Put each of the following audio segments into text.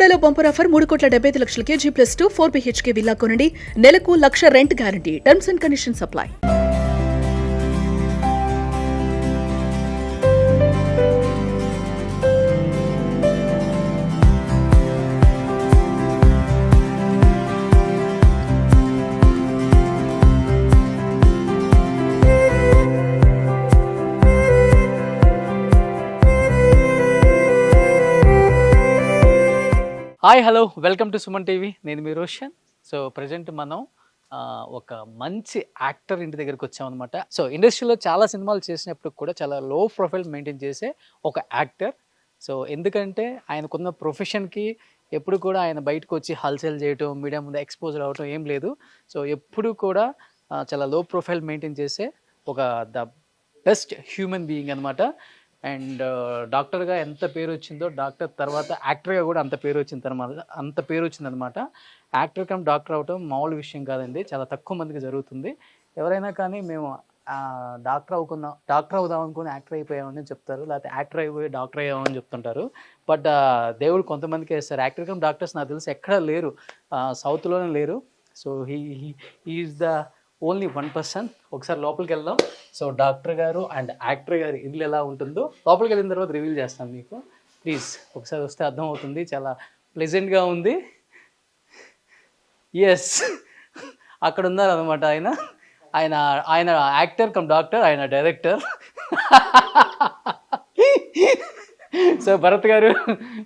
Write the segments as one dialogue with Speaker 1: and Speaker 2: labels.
Speaker 1: బెల్లుడలో bumper offer 3,75,00,000 KG+2 4 BHK villa కొనండి. నెలకు 1,00,000 rent guarantee. Terms and conditions apply.
Speaker 2: Hi hello welcome to Suman TV. నేను మీ Roshan. So present మనం ఒక మంచి యాక్టర్ ఇంటి దగ్గరికి వచ్చామన్నమాట. సో ఇండస్ట్రీలో చాలా సినిమాలు చేసినప్పుడు కూడా చాలా లో ప్రొఫైల్ మెయింటైన్ చేసే ఒక యాక్టర్. సో ఎందుకంటే ఆయనకున్న ప్రొఫెషన్కి ఎప్పుడు కూడా ఆయన బయటకు వచ్చి హల్చల్ చేయటం, మీడియా ముందు ఎక్స్పోజర్ అవ్వటం ఏం లేదు. సో ఎప్పుడు కూడా చాలా లో ప్రొఫైల్ మెయింటైన్ చేసే ఒక ద బెస్ట్ హ్యూమన్ బీయింగ్ అనమాట. అండ్ డాక్టర్గా ఎంత పేరు వచ్చిందో, డాక్టర్ తర్వాత యాక్టర్గా కూడా అంత పేరు వచ్చిందనమాట. యాక్టర్ కమ్ డాక్టర్ అవటం మామూలు విషయం కాదండి, చాలా తక్కువ మందికి జరుగుతుంది. ఎవరైనా కానీ మేము డాక్టర్ అవుదాం అనుకుని యాక్టర్ అయిపోయామని చెప్తారు, లేకపోతే యాక్టర్ అయిపోయి డాక్టర్ అయ్యామని చెప్తుంటారు. బట్ దేవుడు కొంతమందికి వేస్తారు. యాక్టర్ కమ్ డాక్టర్స్ నాకు తెలిసి ఎక్కడా లేరు, సౌత్లోనే లేరు. So is the only 1%. ఒకసారి లోపలికి వెళ్దాం. సో డాక్టర్ గారు అండ్ యాక్టర్ గారి ఇల్లు ఎలా ఉంటుందో లోపలికి వెళ్ళిన తర్వాత రివీల్ చేస్తాను మీకు. ప్లీజ్ ఒకసారి వస్తే అర్థమవుతుంది. చాలా ప్లెజెంట్గా ఉంది. ఎస్, అక్కడ ఉన్నారు అనమాట ఆయన. ఆయన ఆయన యాక్టర్ కమ్ డాక్టర్, ఆయన director. So Bharat garu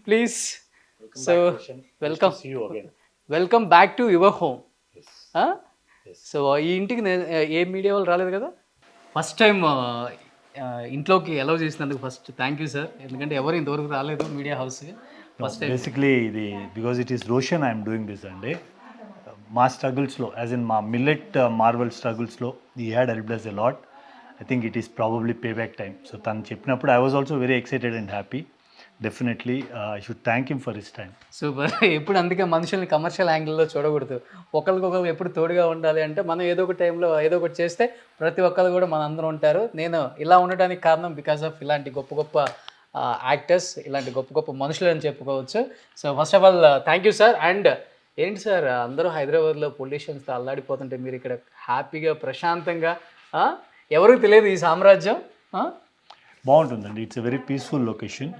Speaker 2: please. So welcome back to your home. సో ఈ ఇంటికి ఏ మీడియా వాళ్ళు రాలేదు కదా, ఫస్ట్ టైం ఇంట్లోకి అలౌ చేసినందుకు ఫస్ట్ థ్యాంక్ యూ సార్. ఎందుకంటే ఎవరు ఇంతవరకు రాలేదు media house first time.
Speaker 3: Basically ఇది because it is Roshan I'm doing this అండి. మా స్ట్రగుల్స్లో యాజ్ ఇన్ మా మిల్లెట్ మార్వెల్ స్ట్రగుల్స్లో ఈ had helped us a lot. I think it is probably pay back time. So తను చెప్పినప్పుడు I was also very excited and happy. Definitely I should thank him for his time.
Speaker 2: Super. ఎప్పుడు అందుకే మనుషుల్ని commercial యాంగిల్లో చూడకూడదు, ఒకరికొకరు ఎప్పుడు తోడుగా ఉండాలి. అంటే మనం ఏదో ఒక టైంలో ఏదో ఒకటి చేస్తే ప్రతి ఒక్కరు కూడా మన అందరూ ఉంటారు. నేను ఇలా ఉండడానికి కారణం బికాస్ ఆఫ్ ఇలాంటి గొప్ప గొప్ప యాక్టర్స్, ఇలాంటి గొప్ప గొప్ప మనుషులు అని చెప్పుకోవచ్చు. So first of all thank you sir. And ఏంటి సార్, అందరూ హైదరాబాద్లో పొల్యూషన్స్తో అల్లాడిపోతుంటే మీరు ఇక్కడ హ్యాపీగా ప్రశాంతంగా, ఎవరికి తెలియదు ఈ సామ్రాజ్యం.
Speaker 3: బాగుంటుందండి. It's a very peaceful location.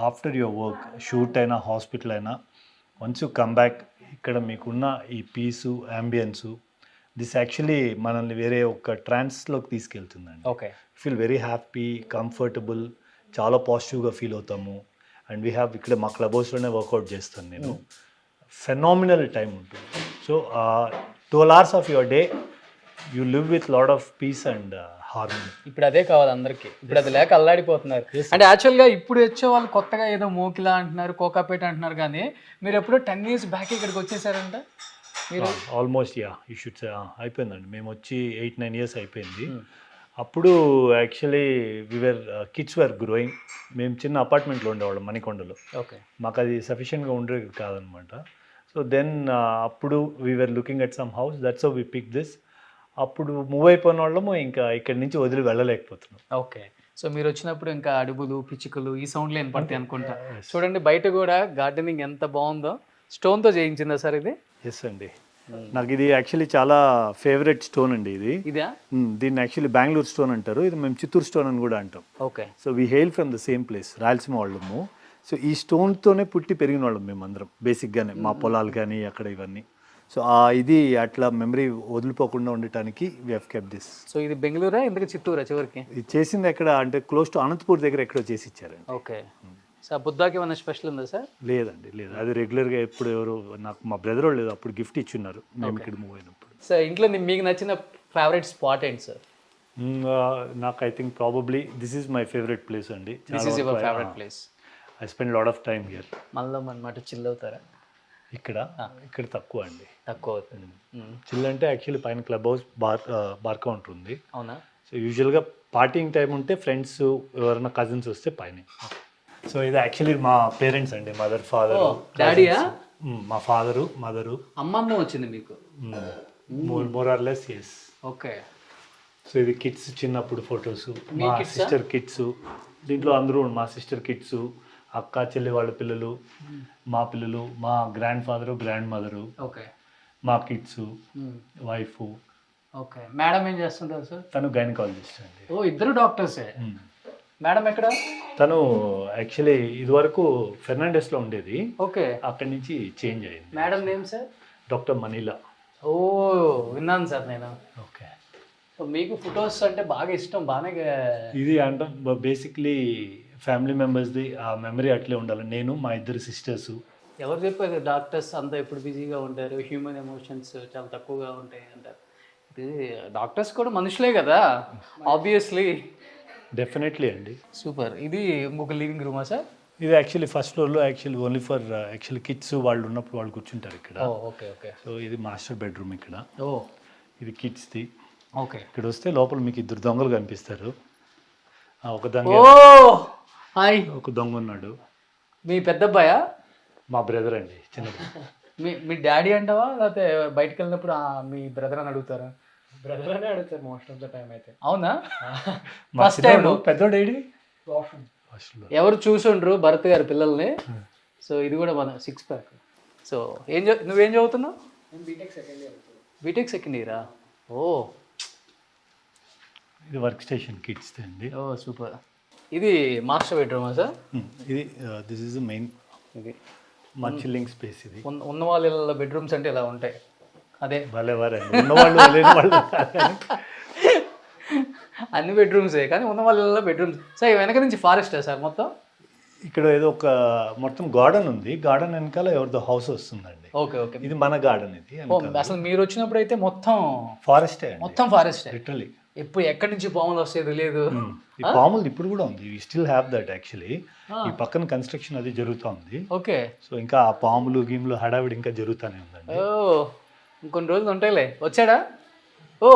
Speaker 3: After your work, shoot అయినా హాస్పిటల్ అయినా, వన్స్ యూ కమ్ బ్యాక్, ఇక్కడ మీకున్న ఈ పీసు అంబియన్సు, దిస్ యాక్చువల్లీ మనల్ని వేరే ఒక ట్రాన్స్లోకి తీసుకెళ్తుందండి.
Speaker 2: Okay,
Speaker 3: feel very happy, comfortable, చాలా పాజిటివ్గా ఫీల్ అవుతాము. అండ్ వీ హ్యావ్ ఇక్కడ మా క్లబ్ హౌస్లోనే వర్కౌట్ చేస్తాను నేను. ఫెనామినల్ టైం ఉంటుంది. So 12 hours of your day you live with lot of piece and harmony.
Speaker 2: ఇప్పుడు అదే కావాలి అందరికి, ఇప్పుడు అది లేక అల్లాడిపోతున్నారు. అంటే యాక్చువల్గా ఇప్పుడు వచ్చే వాళ్ళు కొత్తగా ఏదో మోకిలా అంటున్నారు, కోకాపేట అంటున్నారు, కానీ మీరు ఎప్పుడో 10 years బ్యాక్ ఇక్కడికి వచ్చేసారంట మీరు.
Speaker 3: ఆల్మోస్ట్ యూ షుడ్ సే అయిపోయిందండి. మేము వచ్చి 8-9 years అయిపోయింది. అప్పుడు యాక్చువల్లీ వీఆర్ కిడ్స్ వర్ గ్రోయింగ్. మేము చిన్న అపార్ట్మెంట్లో ఉండేవాళ్ళం మణికొండలో.
Speaker 2: ఓకే,
Speaker 3: మాకు అది సఫిషియెంట్గా ఉండేది కాదనమాట. సో దెన్ అప్పుడు we're looking at some house, that's how we pick this. అప్పుడు మూవ్ అయిపోయిన వాళ్ళము ఇంకా ఇక్కడి నుంచి వదిలి వెళ్ళలేకపోతున్నాం.
Speaker 2: ఓకే. సో మీరు వచ్చినప్పుడు ఇంకా అడుగులు, పిచ్చుకలు ఈ సౌండ్లు వినపడతాయి అనుకుంటా. చూడండి బయట కూడా గార్డెనింగ్ ఎంత బాగుందో. స్టోన్తో చేయించిందా సార్ ఇది?
Speaker 3: ఎస్ అండి, నాకు ఇది యాక్చువల్లీ చాలా ఫేవరెట్ స్టోన్ అండి ఇది.
Speaker 2: ఇదా?
Speaker 3: దీన్ని యాక్చువల్లీ బెంగళూరు స్టోన్ అంటారు, ఇది మేము చిత్తూరు స్టోన్ అని కూడా అంటాం.
Speaker 2: Okay.
Speaker 3: So we hail from the same place, Rayalaseema వాళ్ళము. సో ఈ స్టోన్తోనే పుట్టి పెరిగిన వాళ్ళం మేమందరం బేసిక్గానే, మా పొలాలు కానీ అక్కడ ఇవన్నీ. సో ఇది అట్లా మెమరీ వదిలిపోకుండా ఉండటానికి we have kept this.
Speaker 2: So ఇది బెంగళూరా, ఎందుకు చిత్తూరా చివరికి?
Speaker 3: ఇది చేసింది ఎక్కడ అంటే క్లోజ్ టు అనంతపూర్ దగ్గర ఎక్కడో చేసి ఇచ్చారండి.
Speaker 2: ఓకే. సార్ బుద్ధాకి ఏమైనా స్పెషల్ ఉందా సార్?
Speaker 3: లేదండి, లేదు. అది రెగ్యులర్గా ఎప్పుడు ఎవరు నాకు మా బ్రదర్ లేదు అప్పుడు గిఫ్ట్ ఇచ్చిన్నారు మేము ఇక్కడ మూవ్ అయినప్పుడు.
Speaker 2: సార్ ఇంట్లో మీకు నచ్చిన ఫేవరెట్ స్పాట్ ఏంటి సార్?
Speaker 3: నాకు I think probably this is my favourite place అండి.
Speaker 2: This is your favourite place.
Speaker 3: I spend lot of time here.
Speaker 2: మనలో అన్నమాట చిల్ అవుతారా?
Speaker 3: ఇక్కడ తక్కువ అండి,
Speaker 2: తక్కువ అవుతుంది.
Speaker 3: చిల్ అంటే యాక్చువల్లీ పైన క్లబ్ హౌస్ బార్ కౌంటర్ ఉంది.
Speaker 2: అవునా?
Speaker 3: సో యూజువల్గా పార్టీయింగ్ టైం ఉంటే ఫ్రెండ్స్ ఎవరైనా కజిన్స్ వస్తే పైన. సో ఇది యాక్చువల్లీ మా పేరెంట్స్ అండి, మదర్, ఫాదర్,
Speaker 2: డాడీయా?
Speaker 3: మా ఫాదరు, మదరు.
Speaker 2: అమ్మమ్మ వచ్చింది మీకు?
Speaker 3: More or less, yes.
Speaker 2: Okay.
Speaker 3: So ఇది కిడ్స్ చిన్నప్పుడు ఫొటోస్, మా సిస్టర్ కిడ్స్. దీంట్లో అందరూ మా సిస్టర్ కిడ్స్, అక్క చెల్లి వాళ్ళ పిల్లలు, మా పిల్లలు, మా grand father, grand mother,
Speaker 2: okay.
Speaker 3: మా కిడ్స్, వైఫ్.
Speaker 2: ఓకే. మేడం ఏం చేస్తుంటారు సార్?
Speaker 3: తను గైనకాలజిస్ట్ అండి.
Speaker 2: ఓ, ఇద్దరు డాక్టర్సే. మేడం ఎక్కడ?
Speaker 3: తను యాక్చువల్లీ ఇదివరకు ఫెర్నాండెస్లో ఉండేది,
Speaker 2: ఓకే.
Speaker 3: అక్కడి నుంచి చేంజ్ అయింది.
Speaker 2: Madam name sir?
Speaker 3: Doctor Manila.
Speaker 2: ఓ, విన్నాను సార్ నేను.
Speaker 3: ఓకే.
Speaker 2: సో మీకు ఫొటోస్ అంటే బాగా ఇష్టం, బాగానే.
Speaker 3: ఇది అంటే బేసిక్లీ ఫ్యామిలీ మెంబర్స్ది ఆ మెమరీ అట్లే ఉండాలి. నేను మా ఇద్దరు సిస్టర్స్.
Speaker 2: ఎవరు చెప్పారు డాక్టర్స్ అంతా ఎప్పుడు బిజీగా ఉంటారు, హ్యూమన్ ఎమోషన్స్ చాలా తక్కువగా ఉంటాయి అంటారు. ఇది డాక్టర్స్ కూడా మనుషులే కదా, ఆబ్వియస్లీ.
Speaker 3: డెఫినెట్లీ అండి.
Speaker 2: సూపర్. ఇది ఒక లివింగ్ రూమా సార్?
Speaker 3: ఇది యాక్చువల్లీ ఫస్ట్ ఫ్లోర్లో actually only for actually kids వాళ్ళు ఉన్నప్పుడు వాళ్ళు కూర్చుంటారు ఇక్కడ.
Speaker 2: Okay okay.
Speaker 3: సో ఇది మాస్టర్ బెడ్రూమ్ ఇక్కడ.
Speaker 2: ఓ,
Speaker 3: ఇది కిడ్స్ది.
Speaker 2: ఓకే.
Speaker 3: ఇక్కడ వస్తే లోపల మీకు ఇద్దరు దొంగలు కనిపిస్తారు. ఒక దొంగ,
Speaker 2: ఓ హాయ్.
Speaker 3: ఒక దొంగ ఉన్నాడు.
Speaker 2: మీ పెద్ద అబ్బాయా?
Speaker 3: మా బ్రదర్ అండి, చిన్న
Speaker 2: మీ డాడీ అంటావా, లేకపోతే బయటకు వెళ్ళినప్పుడు మీ బ్రదర్ అని అడుగుతారా?
Speaker 4: బ్రదర్ అనే అడుగుతారు మోస్ట్ ఆఫ్ ద టైం అయితే.
Speaker 2: అవునా?
Speaker 3: మా
Speaker 2: ఫస్ట్ టైం
Speaker 3: పెద్దోడు ఏడి
Speaker 2: ఎవరు చూసుండ్రు భరత్ గారి పిల్లల్ని. సో ఇది కూడా మన 6 ప్యాక్. సో నువ్వేం చదువుతున్నావు?
Speaker 4: BTech second year.
Speaker 2: BTech second ఇయరా? ఓ,
Speaker 3: ఇది వర్క్ స్టేషన్ కిడ్స్ అండి.
Speaker 2: Oh super. ఇది మాస్టర్ బెడ్రూమా సార్?
Speaker 3: ఇది దిస్ ఇస్ మెయిన్,
Speaker 2: ఇది
Speaker 3: మా చిల్లింగ్ స్పేస్. ఇది
Speaker 2: ఉన్న వాళ్ళ బెడ్రూమ్స్ అంటే ఇలా ఉంటాయి. అదే
Speaker 3: భలేవారండి, ఉన్నవాళ్ళు లేని వాళ్ళు
Speaker 2: అన్ని బెడ్రూమ్సే, కానీ ఉన్న వాళ్ళ బెడ్రూమ్స్. సార్ వెనక నుంచి ఫారెస్టా సార్ మొత్తం?
Speaker 3: ఇక్కడ ఏదో ఒక మొత్తం గార్డెన్ ఉంది, గార్డెన్ వెనకాల ఎవరిదో హౌస్ వస్తుందండి.
Speaker 2: Okay okay.
Speaker 3: ఇది మన గార్డెన్. ఇది
Speaker 2: అసలు మీరు వచ్చినప్పుడు అయితే మొత్తం
Speaker 3: ఫారెస్టే,
Speaker 2: మొత్తం ఫారెస్టే
Speaker 3: లిటరలీ.
Speaker 2: ఎప్పుడు ఎక్కడి నుంచి పాములు వస్తాయో తెలియదు.
Speaker 3: ఈ పాములు ఇప్పుడు కూడా ఉంది, we still have that actually. ఈ పక్కన కన్స్ట్రక్షన్ అది జరుగుతుంది.
Speaker 2: ఓకే.
Speaker 3: సో ఇంకా ఆ పాములు గీములు హడావిడి ఇంకా జరుగుతూనే ఉందండి.
Speaker 2: ఓ, ఇంకొన్ని రోజులు ఉంటాయిలే. వచ్చాడా? ఓ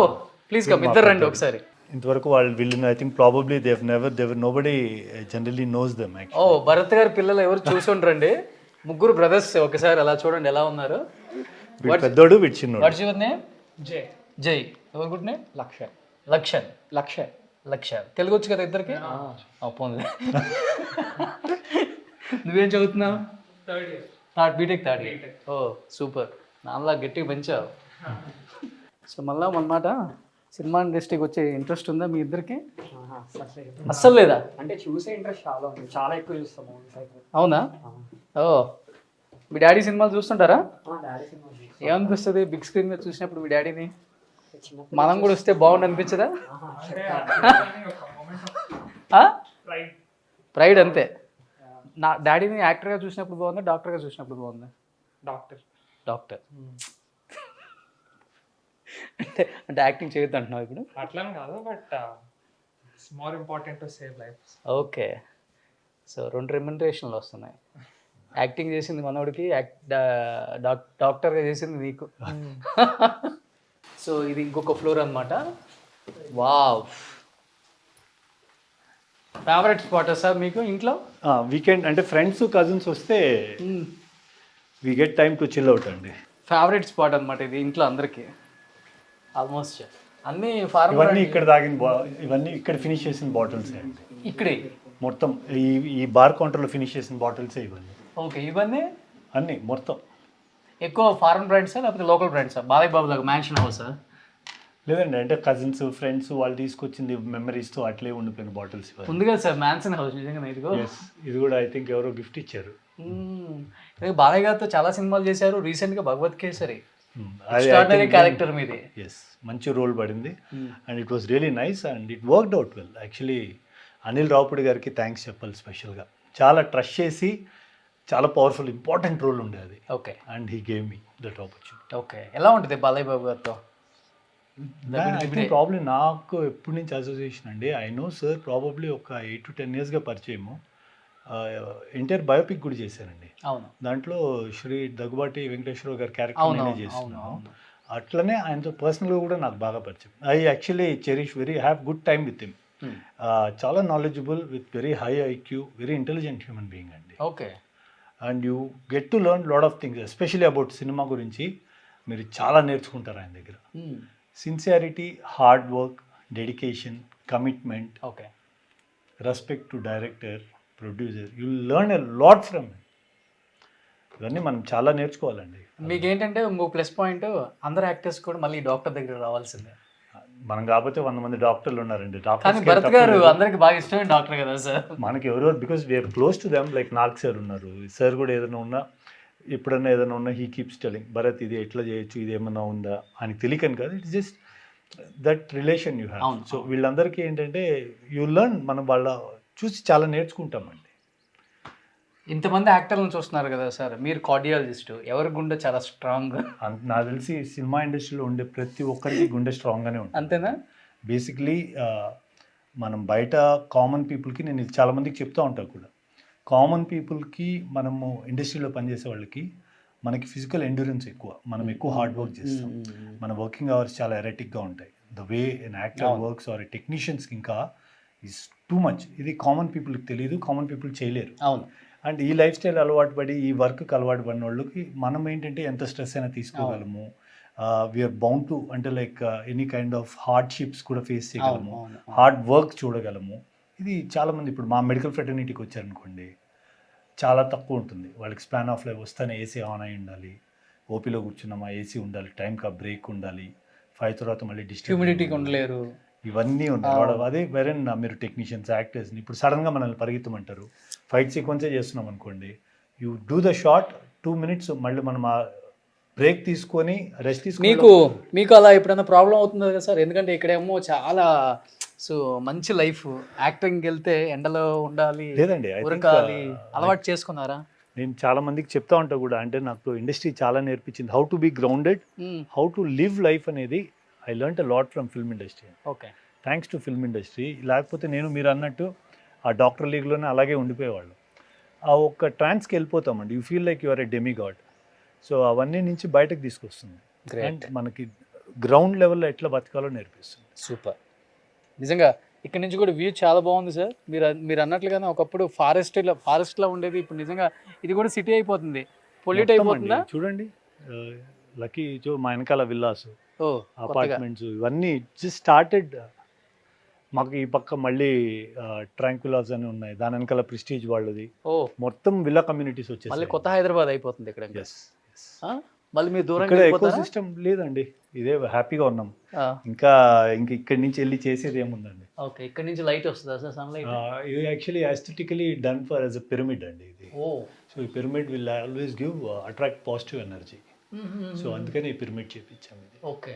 Speaker 2: ప్లీజ్ కమ్, ఇద్దరు రండి ఒకసారి.
Speaker 3: ఇంతవరకు వీళ్ళని I think probably there nobody generally knows them.
Speaker 2: ఓ, భరత్ గారి పిల్లలు ఎవరు చూసి ఉండరండి, ముగ్గురు బ్రదర్స్. ఒకసారి అలా చూడండి ఎలా ఉన్నారు.
Speaker 3: పెద్దోడు వీడు చిన్నోడు.
Speaker 2: What's your name?
Speaker 4: Jai.
Speaker 2: Jai. ఎవరు గుడ్ నేమ్?
Speaker 4: లక్ష్యన్.
Speaker 2: లక్ష్యన్.
Speaker 4: లక్ష్యన్.
Speaker 2: లక్ష్యన్. తెలుగు వచ్చు కదా ఇద్దరికి? పోన్లే. నువ్వేం చదువుతున్నావు?
Speaker 4: Third year.
Speaker 2: BTech third year. ఓ సూపర్, నాన్నలా గట్టిగా పెంచావు. సో మళ్ళా అన్నమాట, సినిమా ఇండస్ట్రీకి వచ్చే ఇంట్రెస్ట్ ఉందా మీ ఇద్దరికి? అస్సలు లేదా?
Speaker 4: అంటే చూసే ఇంట్రెస్ట్ చాలా ఉంది, చాలా ఎక్కువ చూస్తాం మూవీస్ అయితే.
Speaker 2: అవునా? ఓ, మీ డాడీ సినిమాలు చూస్తుంటారా?
Speaker 4: డాడీ సినిమా
Speaker 2: ఏమనిపిస్తుంది బిగ్ స్క్రీన్ మీద చూసినప్పుడు మీ డాడీని? మనం కూడా వస్తే బాగుండు అనిపించదా? ప్రైడ్ అంతే. నా డాడీని యాక్టర్గా చూసినప్పుడు బాగుందా, డాక్టర్గా చూసినప్పుడు బాగుందా? డాక్టర్. అంటే యాక్టింగ్ చేయొద్దు అంటున్నావు ఇప్పుడు?
Speaker 4: అట్లా కాదు, but it's more important to save life.
Speaker 2: Okay. So 2 రెమ్యునరేషన్లు వస్తున్నాయి. యాక్టింగ్ చేసింది మనోడికి, డాక్టర్గా చేసింది నీకు. సో ఇది ఇంకొక ఫ్లోర్ అనమాట. వావ్, ఫేవరెట్ స్పాట్ సార్ మీకు ఇంట్లో?
Speaker 3: వీకెండ్ అంటే ఫ్రెండ్స్ కజిన్స్ వస్తే we get time to chill out అండి.
Speaker 2: ఫేవరెట్ స్పాట్ అనమాట ఇది ఇంట్లో అందరికీ. ఆల్మోస్ట్ అన్ని ఫార్మ్
Speaker 3: ఇవన్నీ ఇక్కడ ఇవన్నీ ఇక్కడ ఫినిష్ చేసిన బాటిల్స్ అండి.
Speaker 2: ఇక్కడే
Speaker 3: మొత్తం ఈ బార్ కౌంటర్లో ఫినిష్ చేసిన బాటిల్సే ఇవన్నీ.
Speaker 2: ఓకే. ఇవన్నీ
Speaker 3: అన్నీ మొత్తం
Speaker 2: ఎక్కువ ఫారెన్ బ్రాండ్సా లేకపోతే లోకల్ బ్రాండ్సా? బాలయ్య బాబు లాగా మ్యాన్షన్ హౌసా?
Speaker 3: లేదండి, అంటే కజిన్స్ ఫ్రెండ్స్ వాళ్ళు తీసుకొచ్చింది మెమరీస్తో అట్లే ఉండిపోయిన బాటిల్స్.
Speaker 2: ఉంది కదా సార్ మ్యాన్షన్ హౌస్, నిజంగా ఇదిగో.
Speaker 3: ఇది కూడా ఐ థింక్ ఎవరో గిఫ్ట్ ఇచ్చారు.
Speaker 2: బాలయ్య గారితో చాలా సినిమాలు చేశారు, రీసెంట్గా భగవత్ కేసరి ఎక్స్ట్రాడినరీ క్యారెక్టర్ మీది.
Speaker 3: ఎస్, మంచి రోల్ పడింది and it was really nice and it worked out well. Actually Anil Ravipudi గారికి థ్యాంక్స్ చెప్పాలి స్పెషల్గా. చాలా ట్రస్ట్ చేసి చాలా పవర్ఫుల్ ఇంపార్టెంట్ రోల్ ఉండేది.
Speaker 2: Okay.
Speaker 3: And he gave me that opportunity.
Speaker 2: Okay. ఎలా ఉంటుంది బాలయ్య బాబు గారితో?
Speaker 3: ఐ థింక్ ప్రాబ్లీ నాకు ఎప్పటి నుంచి అసోసియేషన్ అండి. ఐ నో సార్ ప్రాబబ్లీ ఒక 8 to 10 yearsగా పరిచయము. ఎన్టీఆర్ బయోపిక్ కూడా చేశానండి.
Speaker 2: అవును.
Speaker 3: దాంట్లో శ్రీ దగ్గుబాటి వెంకటేశ్వరరావు గారి క్యారెక్టర్ నేనే చేస్తున్నాను. అట్లనే ఆయనతో పర్సనల్గా కూడా నాకు బాగా పరిచయం. I actually cherish have good time with him. చాలా knowledgeable with very high IQ, very intelligent human being అండి.
Speaker 2: Okay.
Speaker 3: And you get to learn lot of things, especially about cinema గురించి మీరు చాలా నేర్చుకుంటారు ఆయన దగ్గర. Sincerity, hard work, dedication, commitment,
Speaker 2: okay,
Speaker 3: respect to director, producer, you learn a lot from ఇవన్నీ మనం చాలా నేర్చుకోవాలండి.
Speaker 2: మీకు ఏంటంటే ఇంకో ప్లస్ పాయింట్, అందరు యాక్టర్స్ కూడా మళ్ళీ డాక్టర్ దగ్గర రావాల్సిందే.
Speaker 3: మనం కాకపోతే 100 మంది డాక్టర్లు ఉన్నారండి.
Speaker 2: కానీ భరత్ గారు అందరికి బాగా ఇష్టమైన డాక్టర్ కదా సార్.
Speaker 3: మనకి ఎవరో because we're close to them, like Nag sir ఉన్నారు. సార్ కూడా ఏదైనా ఉన్నా, ఎప్పుడన్నా ఏదైనా ఉన్నా హీ కీప్స్ టెలింగ్, భరత్ ఇది ఎట్లా చేయొచ్చు, ఇది ఏమన్నా ఉందా అని తెలియకని కాదు, it's just that relation you have. So వీళ్ళందరికీ ఏంటంటే యూ లెర్న్, మనం వాళ్ళ చూసి చాలా నేర్చుకుంటామండి.
Speaker 2: ఇంతమంది యాక్టర్లను చూస్తున్నారు కదా సార్, మీరు కార్డియాలజిస్ట్, ఎవరి గుండె చాలా స్ట్రాంగ్?
Speaker 3: నాకు తెలిసి సినిమా ఇండస్ట్రీలో ఉండే ప్రతి ఒక్కరికి గుండె స్ట్రాంగ్గానే ఉంటుంది.
Speaker 2: అంతేనా?
Speaker 3: బేసిక్లీ మనం బయట కామన్ పీపుల్కి, నేను ఇది చాలామందికి చెప్తూ ఉంటాను కూడా, కామన్ పీపుల్కి మనము ఇండస్ట్రీలో పనిచేసే వాళ్ళకి మనకి ఫిజికల్ ఎండ్యూరెన్స్ ఎక్కువ, మనం ఎక్కువ హార్డ్ వర్క్ చేస్తాం, మన వర్కింగ్ అవర్స్ చాలా ఎరటిక్గా ఉంటాయి. The way an actor works or టెక్నీషియన్స్కి ఇంకా ఈజ్ టూ మచ్. ఇది కామన్ పీపుల్కి తెలియదు, కామన్ పీపుల్ చేయలేరు.
Speaker 2: అవును.
Speaker 3: అండ్ ఈ లైఫ్ స్టైల్ అలవాటు పడి ఈ వర్క్కి అలవాటు పడిన వాళ్ళకి మనం ఏంటంటే ఎంత స్ట్రెస్ అయినా తీసుకోగలము, వీఆర్ బౌండ్ టు, అంటే like any kind of hardships కూడా ఫేస్ చేయగలము, హార్డ్ వర్క్ చూడగలము. ఇది చాలామంది ఇప్పుడు మా మెడికల్ ఫ్రెటర్నిటీకి వచ్చారనుకోండి, చాలా తక్కువ ఉంటుంది వాళ్ళకి. స్పాన్ ఆఫ్ లైఫ్ వస్తేనే ఏసీ ఆన్ అయి ఉండాలి, ఓపీలో కూర్చున్నామా ఏసీ ఉండాలి, టైంకి ఆ బ్రేక్ ఉండాలి, 5 తర్వాత మళ్ళీ
Speaker 2: హ్యూమిడిటీకి ఉండలేరు,
Speaker 3: ఇవన్నీ ఉన్నాయి వాడు. అదే వేరే మీరు టెక్నీషియన్స్, యాక్టర్స్ని ఇప్పుడు సడన్గా మనల్ని పరిగెత్తమంటారు, ఫైట్ సీక్వెన్సే చేస్తున్నాం అనుకోండి, you do the shot 2 minutes, మళ్ళీ మనం ఆ బ్రేక్ తీసుకొని రెస్ట్ తీసుకొని.
Speaker 2: మీకు అలా ఎప్పుడైనా ప్రాబ్లం అవుతుంది కదా సార్? ఎందుకంటే ఇక్కడేమో చాలా మంచి లైఫ్, యాక్టింగ్కి వెళ్తే ఎండలో ఉండాలి,
Speaker 3: లేదండి,
Speaker 2: ఉరకాలి, అలవాటు చేసుకున్నారా?
Speaker 3: నేను చాలా మందికి చెప్తా ఉంటా కూడా, అంటే నాకు ఇండస్ట్రీ చాలా నేర్పించింది, how to be grounded, how to live life అనేది. I learn a lot from film industry.
Speaker 2: Okay,
Speaker 3: thanks to film industry. లేకపోతే మీరు అన్నట్టు ఆ డాక్టర్ లీగ్లోనే అలాగే ఉండిపోయేవాళ్ళు. ఆ ఒక్క ట్రాన్స్కి వెళ్ళిపోతామండి, you feel like you are a demigod. So అవన్నీ నుంచి బయటకు తీసుకొస్తుంది, అండ్ మనకి గ్రౌండ్ లెవెల్లో ఎట్లా బతకాలో నేర్పిస్తుంది.
Speaker 2: సూపర్. నిజంగా ఇక్కడ నుంచి కూడా వ్యూ చాలా బాగుంది సార్. మీరు అన్నట్లుగానే ఒకప్పుడు ఫారెస్ట్లో ఉండేది, ఇప్పుడు నిజంగా ఇది కూడా సిటీ అయిపోతుంది, పొల్యూట్ అయిపోతుందా?
Speaker 3: చూడండి, లక్కీ మా వెనకాల విల్లాస్, అపార్ట్మెంట్స్, ఇవన్నీ జస్ట్ స్టార్టెడ్. మాకు ఈ పక్క మళ్ళీ ట్రాంక్విలాస్ అని ఉన్నాయి, దాని వెనకాల ప్రెస్టీజ్ వాళ్ళది, మొత్తం విల్లా కమ్యూనిటీస్ వచ్చేసి
Speaker 2: మళ్ళీ కొత్త హైదరాబాద్ అయిపోతుంది ఇక్కడ. మళ్ళీ మీరు దూరం
Speaker 3: ఎక్కువ సిస్టమ్ లేదండి, ఇదే హ్యాపీగా ఉన్నాం. ఇంకా ఇక్కడి నుంచి వెళ్ళి చేసేది ఏముందండి.
Speaker 2: ఓకే, ఇక్కడ నుంచి లైట్ వస్తుందా సార్, సన్లైట్?
Speaker 3: ఇది actually aesthetically done for as a pyramid అండి ఇది. సో ఈ pyramid will always give attract positive energy. So అందుకని ఈ పిరమిడ్ చేపించాం ఇది.
Speaker 2: ఓకే,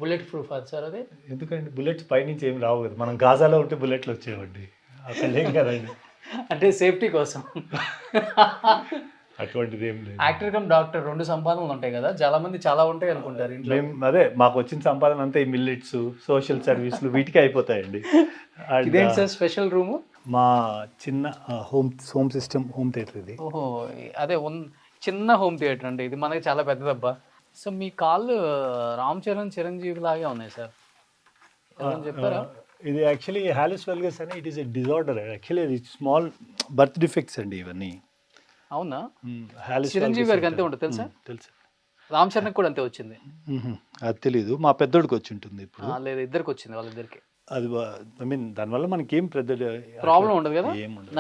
Speaker 2: బుల్లెట్ ప్రూఫ్ అది సార్ అది?
Speaker 3: ఎందుకంటే బుల్లెట్స్ పైనుంచి ఏం రావు కదా, మనం గాజాలో ఉంటే బుల్లెట్లు వచ్చేవండి, అక్కడ ఏం కదండి.
Speaker 2: అంటే సేఫ్టీ కోసం.
Speaker 3: అటువంటిది ఏం లేదు.
Speaker 2: యాక్టర్ కమ్ డాక్టర్ 2 సంపాదనలు ఉంటాయి కదా, చాలా మంది చాలా ఉంటాయి అనుకుంటారు ఇంట్లో.
Speaker 3: అదే మాకు వచ్చిన సంపాదన అంతా ఈ మిల్లెట్స్, సోషల్ సర్వీస్లు వీటికి అయిపోతాయండి.
Speaker 2: ఇదేంటి సార్ స్పెషల్ రూము?
Speaker 3: మా చిన్న హోమ్ సిస్టమ్, హోమ్ థియేటర్ ఇది.
Speaker 2: ఓహో, అదే చిన్న హోమ్ థియేటర్ అంటే ఇది మనకి చాలా పెద్దదబ్బా. సో మీ కాళ్ళు రామ్ చరణ్, చిరంజీవి లాగే ఉన్నాయి సార్, చెప్పారా?
Speaker 3: ఇది యాక్చువల్లీ హాలిస్ వెల్గస్ అని, it is a disorder. Actually ఇది స్మాల్ బర్త్ డిఫెక్ట్స్ అండి ఇవన్నీ.
Speaker 2: అవునా? చిరంజీవి గారికి అంతే ఉంటుంది తెలుసా?
Speaker 3: తెలుసు.
Speaker 2: రామ్ చరణ్ కూడా అంతే వచ్చింది?
Speaker 3: అది తెలీదు, మా పెద్దోడికి వచ్చి ఉంటుంది ఇప్పుడు.
Speaker 2: లేదు, ఇద్దరికి వచ్చింది, వాళ్ళిద్దరికి.
Speaker 3: అది ఐ మీన్ దానివల్ల మనకి ఏం పెద్ద
Speaker 2: ప్రాబ్లం ఉండదు కదా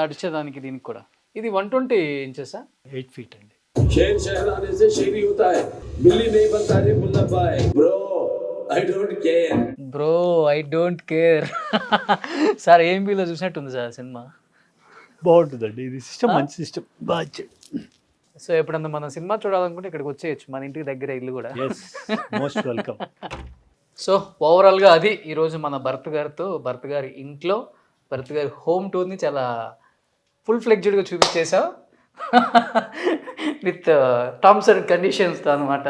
Speaker 2: నడిచేదానికి. దీనికి కూడా ఇది 120 inches
Speaker 3: 8 feet అండి.
Speaker 5: शेर शहराने से शेर ही होता है, बिल्ली नहीं बनता रे मुल्ला भाई. Bro, I don't care.
Speaker 2: Bro, I don't care. Sir ఏఎంబీలో చూసినట్టుంది సార్ సినిమా.
Speaker 3: బాగుంటుందండి ఇది, సిస్టమ్ మంచి సిస్టమ్, బాగా.
Speaker 2: సో ఎప్పుడన్నా మనం సినిమా చూడాలనుకుంటే ఇక్కడికి వచ్చేయచ్చు, మన ఇంటికి దగ్గర ఇల్లు కూడా.
Speaker 3: Most welcome.
Speaker 2: సో ఓవరాల్గా అది ఈరోజు మన భరత్ గారి ఇంట్లో, భరత్ గారి హోమ్ టూర్ని చాలా ఫుల్ ఫ్లెడ్జ్డ్గా చూపించేసాం, విత్ టర్మ్స్ అండ్ కండిషన్స్తో అనమాట.